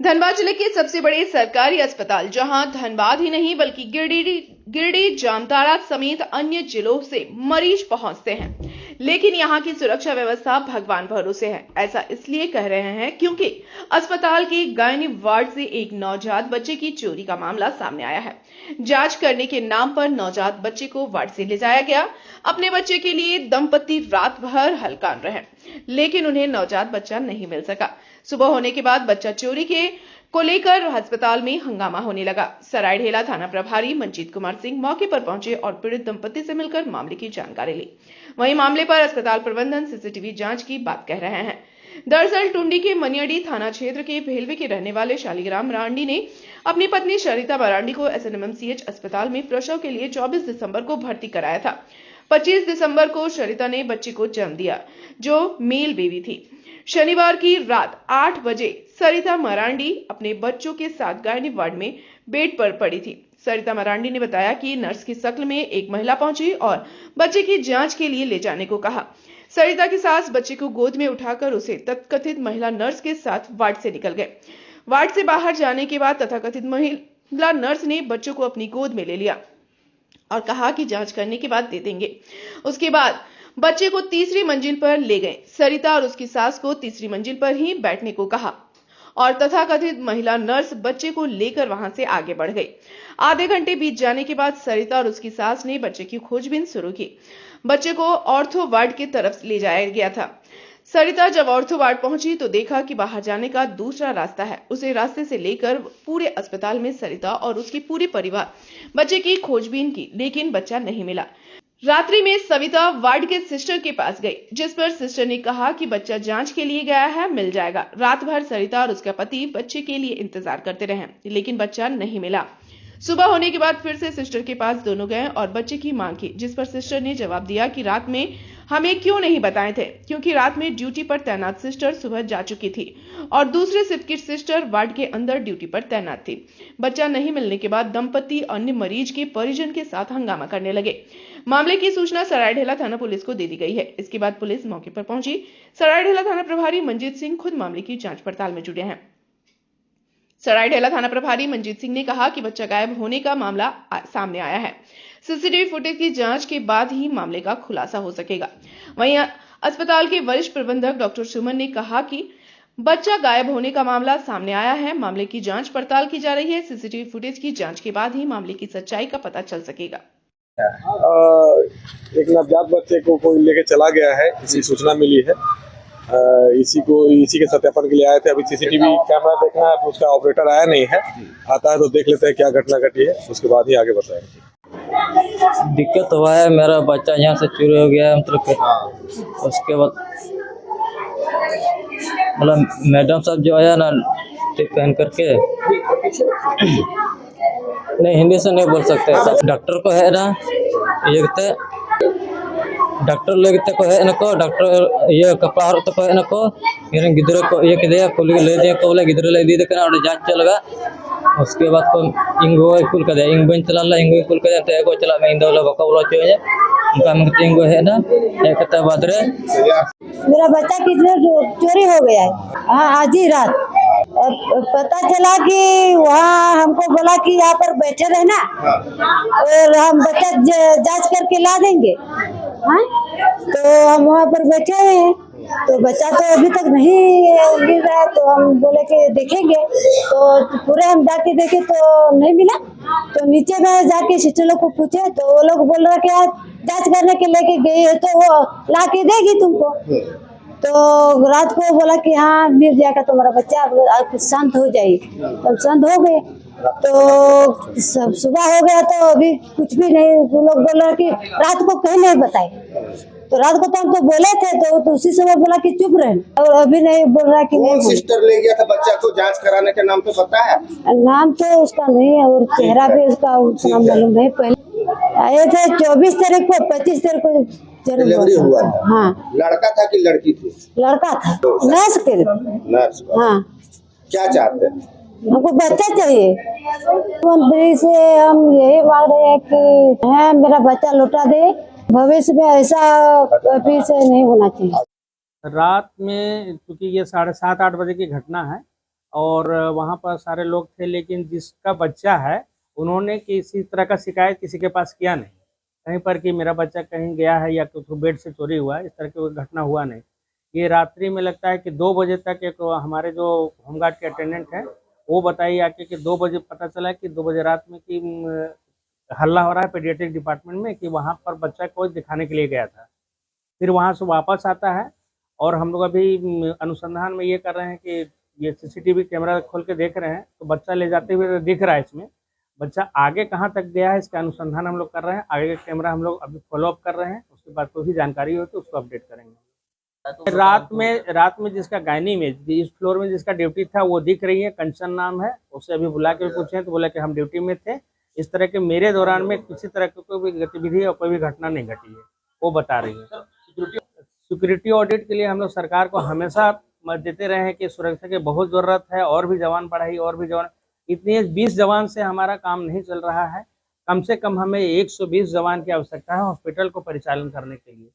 धनबाद जिले के सबसे बड़े सरकारी अस्पताल जहां धनबाद ही नहीं बल्कि गिरिडीह, जामताड़ा समेत अन्य जिलों से मरीज पहुंचते हैं, लेकिन यहां की सुरक्षा व्यवस्था भगवान भरोसे है। ऐसा इसलिए कह रहे हैं क्योंकि अस्पताल के गायनी वार्ड से एक नवजात बच्चे की चोरी का मामला सामने आया है। जांच करने के नाम पर नवजात बच्चे को वार्ड से ले जाया गया। अपने बच्चे के लिए दंपति रात भर हलकान रहे, लेकिन उन्हें नवजात बच्चा नहीं मिल सका। सुबह होने के बाद बच्चा चोरी को लेकर अस्पताल में हंगामा होने लगा। सरायढेला थाना प्रभारी मंजीत कुमार सिंह मौके पर पहुंचे और पीड़ित दंपति से मिलकर मामले की जानकारी ली। वहीं मामले पर अस्पताल प्रबंधन सीसीटीवी जांच की बात कह रहे हैं। दरअसल टुंडी के मनियाडी थाना क्षेत्र के भेलवे के रहने वाले शालिग्राम मरांडी ने अपनी पत्नी सरिता मरांडी को एसएनएमसीएच अस्पताल में प्रसव के लिए 24 दिसंबर को भर्ती कराया था। 25 दिसंबर को सरिता ने बच्चे को जन्म दिया, जो मेल बेबी थी। शनिवार की रात 8 बजे सरिता मरांडी अपने बच्चों के साथ गायनी वार्ड में बेड पर पड़ी थी। सरिता मरांडी ने बताया कि नर्स की शक्ल में एक महिला पहुंची और बच्चे की जांच के लिए ले जाने को कहा। सरिता की सास बच्चे को गोद में उठाकर उसे तथाकथित महिला नर्स के साथ वार्ड से निकल गए। वार्ड से बाहर जाने के बाद तथाकथित महिला नर्स ने बच्चों को अपनी गोद में ले लिया और कहा कि जांच करने के बाद दे देंगे। उसके बाद बच्चे को तीसरी मंजिल पर ले गए। सरिता और उसकी सास को तीसरी मंजिल पर ही बैठने को कहा और तथाकथित महिला नर्स बच्चे को लेकर वहां से आगे बढ़ गई। आधे घंटे बीत जाने के बाद सरिता और उसकी सास ने बच्चे की खोजबीन शुरू की। बच्चे को ऑर्थो वार्ड की तरफ ले जाया गया था। सरिता जब ऑर्थो वार्ड पहुंची तो देखा कि बाहर जाने का दूसरा रास्ता है। उसे रास्ते से लेकर पूरे अस्पताल में सरिता और उसकी पूरी परिवार बच्चे की खोजबीन की, लेकिन बच्चा नहीं मिला। रात्रि में सविता वार्ड के सिस्टर के पास गई, जिस पर सिस्टर ने कहा कि बच्चा जांच के लिए गया है, मिल जाएगा। रात भर सरिता और उसका पति बच्चे के लिए इंतजार करते रहे, लेकिन बच्चा नहीं मिला। सुबह होने के बाद फिर से सिस्टर के पास दोनों गए और बच्चे की मांग की, जिस पर सिस्टर ने जवाब दिया कि रात में हमें क्यों नहीं बताए थे, क्योंकि रात में ड्यूटी पर तैनात सिस्टर सुबह जा चुकी थी और दूसरे शिफ्ट की सिस्टर वार्ड के अंदर ड्यूटी पर तैनात थी। बच्चा नहीं मिलने के बाद दंपति अन्य मरीज के परिजन के साथ हंगामा करने लगे। मामले की सूचना सरायढेला थाना पुलिस को दे दी गई है। इसके बाद पुलिस मौके पर पहुंची। सरायढेला थाना प्रभारी मंजीत सिंह खुद मामले की जांच पड़ताल में जुटे हैं। सरायढेला थाना प्रभारी मंजीत सिंह ने कहा कि बच्चा गायब होने का मामला सामने आया है। सीसीटीवी फुटेज की जांच के बाद ही मामले का खुलासा हो सकेगा। वहीं अस्पताल के वरिष्ठ प्रबंधक डॉक्टर सुमन ने कहा कि बच्चा गायब होने का मामला सामने आया है। मामले की जांच पड़ताल की जा रही है। सीसीटीवी फुटेज की जांच के बाद ही मामले की सच्चाई का पता चल सकेगा। एक नवजात बच्चे को कोई लेके चला गया है, इसी सूचना मिली है। इसी के सत्यापन के लिए आए थे। अभी सीसीटीवी कैमरा देखना है, उसका ऑपरेटर आया नहीं है। आता है तो देख लेते हैं क्या घटना घटी है, उसके बाद ही आगे बताएंगे। दिक्कत हुआ है, मेरा बच्चा यहाँ से चोरी हो गया है। मतलब उसके बाद मैडम साहब जो आया ना टिक पहन करके, नहीं हिंदी से नहीं बोल सकते। डॉक्टर को है ना ये डॉक्टर लगते को है इनको, डॉक्टर ये कपड़ा हरते को है इनको, ये गिदरे को ये किदे कुल ले दे को बोले गिदरे ले दे करना और जांच चलगा। उसके बाद को इंगो कुल कर दे, इंग बन चला ला इंगो कुल कर दे को चला मैं इंदो ला बका बोला चाहिए उनका मंगते इंगो है ना एक कता बाद रे मेरा बच्चा किधर चोरी हो गया है। हाँ आज ही रात पता चला कि वहाँ हमको बोला कि यहाँ पर बैठे रहना और हम बच्चा जांच करके ला देंगे। हाँ तो हम वहाँ पर बैठे हैं तो बच्चा तो अभी तक नहीं मिल रहा है, तो हम बोले कि देखेंगे। तो पूरे हम जाके देखे तो नहीं मिला। तो नीचे में जाके सिस्टर लोग को पूछे तो वो लोग बोल रहे कि जांच करने के लेके गई है तो वो ला के देगी तुमको। तो रात को बोला कि हाँ मिल जाएगा तुम्हारा बच्चा, आप शांत हो जाइए। तो शांत हो गए तो सब सुबह हो गया तो अभी कुछ भी नहीं। वो लोग बोल रहे कि रात को कहीं नहीं बताए। तो रात को तो हम तो बोले थे तो उसी समय बोला कि चुप रहे और अभी नहीं बोल रहा कि नहीं। सिस्टर ले गया था बच्चा को जांच कराने के नाम पे, पता है नाम तो उसका नहीं है और चेहरा भी उसका नाम मालूम नहीं। पहले आए थे 24 तारीख को, 25 तारीख को डिलीवरी हुआ था। हाँ लड़का था कि लड़की थी? लड़का था। नर्स के नर्स। हाँ क्या चाहते हैं? हमको बच्चा चाहिए। मंत्री से हम यही मांग रहे हैं कि है मेरा बच्चा लौटा दे। भविष्य में ऐसा कभी से नहीं होना चाहिए। रात में, क्योंकि ये 7:30-8 बजे की घटना है, और वहाँ पर सारे लोग थे, लेकिन जिसका बच्चा है उन्होंने किसी तरह का शिकायत किसी के पास किया नहीं कहीं पर कि मेरा बच्चा कहीं गया है या कुछ बेड से चोरी हुआ है, इस तरह की कोई घटना हुआ नहीं। ये रात्रि में लगता है कि 2 बजे तक एक हमारे जो होमगार्ड के अटेंडेंट हैं वो बताइए आके कि 2 बजे पता चला कि 2 बजे रात में कि हल्ला हो रहा है पेडियाट्रिक डिपार्टमेंट में कि वहाँ पर बच्चा को दिखाने के लिए गया था। फिर वहाँ से वापस आता है और हम लोग अभी अनुसंधान में ये कर रहे हैं कि ये सीसीटीवी कैमरा खोल के देख रहे हैं, तो बच्चा ले जाते हुए दिख रहा है। इसमें बच्चा आगे कहाँ तक गया है इसका अनुसंधान हम लोग कर रहे हैं। आगे का कैमरा हम लोग अभी फॉलोअप कर रहे हैं, उसके बाद कोई भी जानकारी हो तो उसको अपडेट करेंगे। रात में जिसका गायनी में इस फ्लोर में जिसका ड्यूटी था वो दिख रही है, कंचन नाम है, उसे अभी बुला के पूछे तो बोला कि हम ड्यूटी में थे। इस तरह के मेरे दौरान में किसी तरह की कोई भी गतिविधि और कोई भी घटना नहीं घटी है, वो बता रही है। सिक्योरिटी ऑडिट के लिए हम लोग सरकार को हमेशा मत देते रहे हैं कि सुरक्षा की बहुत ज़रूरत है, और भी जवान बढ़ाई, और भी जवान। इतने 20 जवान से हमारा काम नहीं चल रहा है, कम से कम हमें 120 जवान की आवश्यकता है हॉस्पिटल को परिचालन करने के लिए।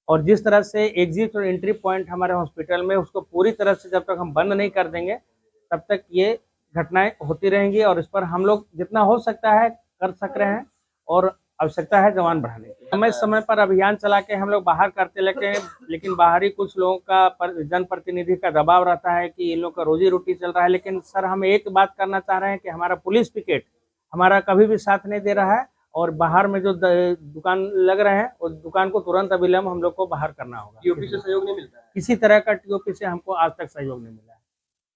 और जिस तरह से एग्जिट और एंट्री पॉइंट हमारे हॉस्पिटल में, उसको पूरी तरह से जब तक हम बंद नहीं कर देंगे तब तक ये घटनाएं होती रहेंगी, और इस पर हम लोग जितना हो सकता है कर सक रहे हैं, और आवश्यकता है जवान बढ़ाने की। समय पर अभियान चला के हम लोग बाहर करते लेकिन बाहरी कुछ लोगों का जनप्रतिनिधि का दबाव रहता है कि इन लोग का रोजी रोटी चल रहा है। लेकिन सर, हम एक बात करना चाह रहे हैं कि हमारा पुलिस पिकेट हमारा कभी भी साथ नहीं दे रहा है, और बाहर में जो दुकान लग रहे हैं उस दुकान को तुरंत अविलंब हम लोग को बाहर करना होगा। टीओपी से सहयोग नहीं मिलता है? किसी तरह का टीओपी से हमको आज तक सहयोग नहीं मिला।